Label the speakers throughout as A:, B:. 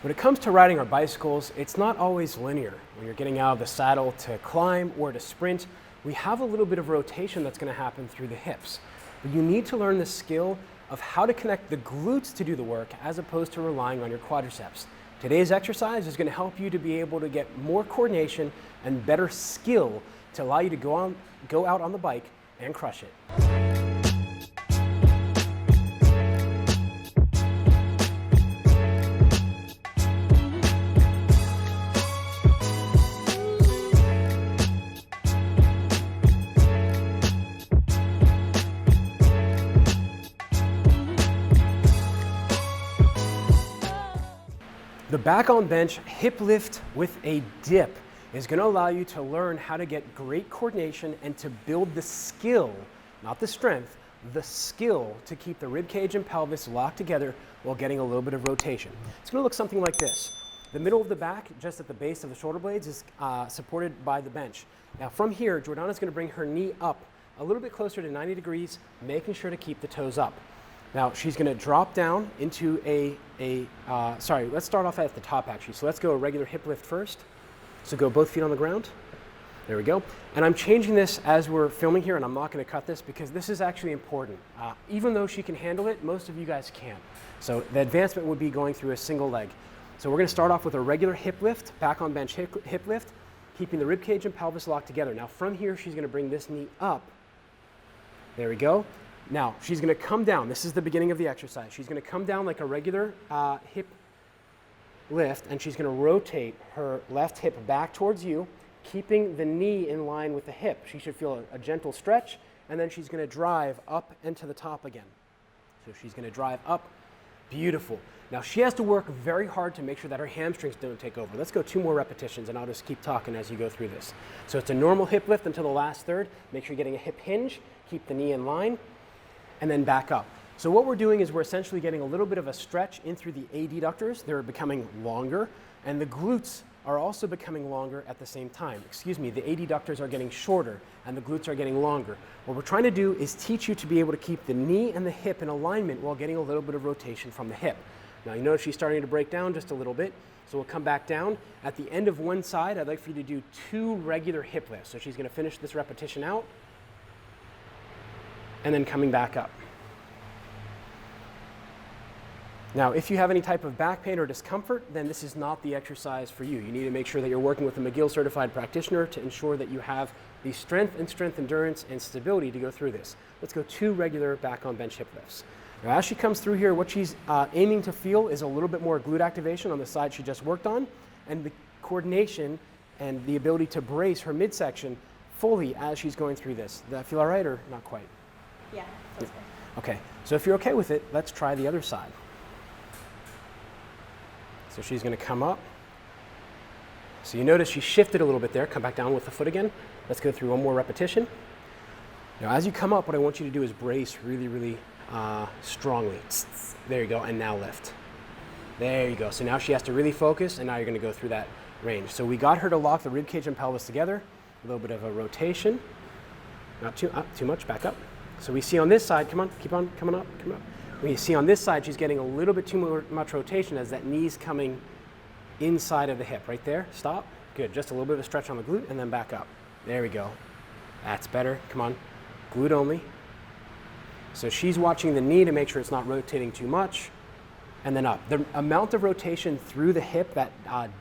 A: When it comes to riding our bicycles, it's not always linear. When you're getting out of the saddle to climb or to sprint, we have a little bit of rotation that's going to happen through the hips. But you need to learn the skill of how to connect the glutes to do the work as opposed to relying on your quadriceps. Today's exercise is going to help you to be able to get more coordination and better skill to allow you to go out on the bike and crush it. The back on bench hip lift with a dip is going to allow you to learn how to get great coordination and to build the skill, not the strength, the skill to keep the rib cage and pelvis locked together while getting a little bit of rotation. It's going to look something like this. The middle of the back, just at the base of the shoulder blades, is supported by the bench. Now from here, Jordana is going to bring her knee up a little bit closer to 90 degrees, making sure to keep the toes up. Now she's going to drop down into sorry, let's start off at the top actually. So let's go a regular hip lift first. So go both feet on the ground. There we go. And I'm changing this as we're filming here, and I'm not going to cut this because this is actually important. Even though she can handle it, most of you guys can't. So the advancement would be going through a single leg. So we're going to start off with a regular hip lift, back on bench hip lift, keeping the rib cage and pelvis locked together. Now from here, she's going to bring this knee up. There we go. Now, she's going to come down. This is the beginning of the exercise. She's going to come down like a regular hip lift, and she's going to rotate her left hip back towards you, keeping the knee in line with the hip. She should feel a gentle stretch, and then she's going to drive up and to the top again. So she's going to drive up. Beautiful. Now, she has to work very hard to make sure that her hamstrings don't take over. Let's go 2 more repetitions, and I'll just keep talking as you go through this. So it's a normal hip lift until the last third. Make sure you're getting a hip hinge. Keep the knee in line. And then back up. So what we're doing is we're essentially getting a little bit of a stretch in through the adductors. They're becoming longer, and the glutes are also becoming longer at the same time. Excuse me, the adductors are getting shorter and the glutes are getting longer. What we're trying to do is teach you to be able to keep the knee and the hip in alignment while getting a little bit of rotation from the hip. Now you notice she's starting to break down just a little bit, so we'll come back down. At the end of one side, I'd like for you to do 2 regular hip lifts. So she's going to finish this repetition out, and then coming back up. Now, if you have any type of back pain or discomfort, then this is not the exercise for you. You need to make sure that you're working with a McGill certified practitioner to ensure that you have the strength, endurance, and stability to go through this. Let's go 2 regular back on bench hip lifts. Now, as she comes through here, what she's aiming to feel is a little bit more glute activation on the side she just worked on, and the coordination and the ability to brace her midsection fully as she's going through this. Does that feel all right or not quite?
B: Yeah, that's good.
A: Okay, so if you're okay with it, let's try the other side. So she's going to come up. So you notice she shifted a little bit there. Come back down with the foot again. Let's go through 1 more repetition. Now as you come up, what I want you to do is brace really, really strongly. There you go, and now lift. There you go. So now she has to really focus, and now you're going to go through that range. So we got her to lock the rib cage and pelvis together. A little bit of a rotation. Not too much, back up. So we see on this side, come on, keep on, coming up, come up. We see on this side, she's getting a little bit too much rotation as that knee's coming inside of the hip. Right there, stop. Good, just a little bit of a stretch on the glute and then back up. There we go. That's better, come on. Glute only. So she's watching the knee to make sure it's not rotating too much. And then up. The amount of rotation through the hip, that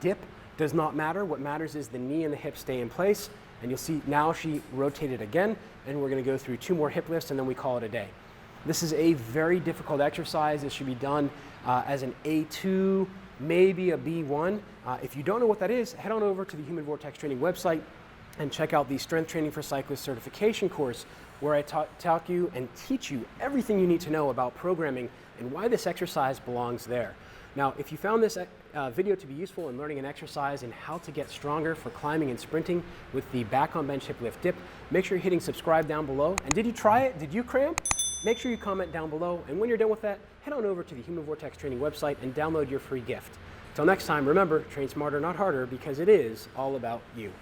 A: dip, does not matter. What matters is the knee and the hip stay in place. And you'll see now she rotated again, and we're going to go through 2 more hip lifts, and then we call it a day. This is a very difficult exercise. It should be done as an A2, maybe a B1. If you don't know what that is, head on over to the Human Vortex Training website and check out the Strength Training for Cyclists certification course, where I talk you and teach you everything you need to know about programming and why this exercise belongs there. Now, if you found this video to be useful in learning an exercise and how to get stronger for climbing and sprinting with the back on bench hip lift dip, make sure you're hitting subscribe down below. And did you try it? Did you cramp? Make sure you comment down below. And when you're done with that, head on over to the Human Vortex Training website and download your free gift. Till next time, remember, train smarter, not harder, because it is all about you.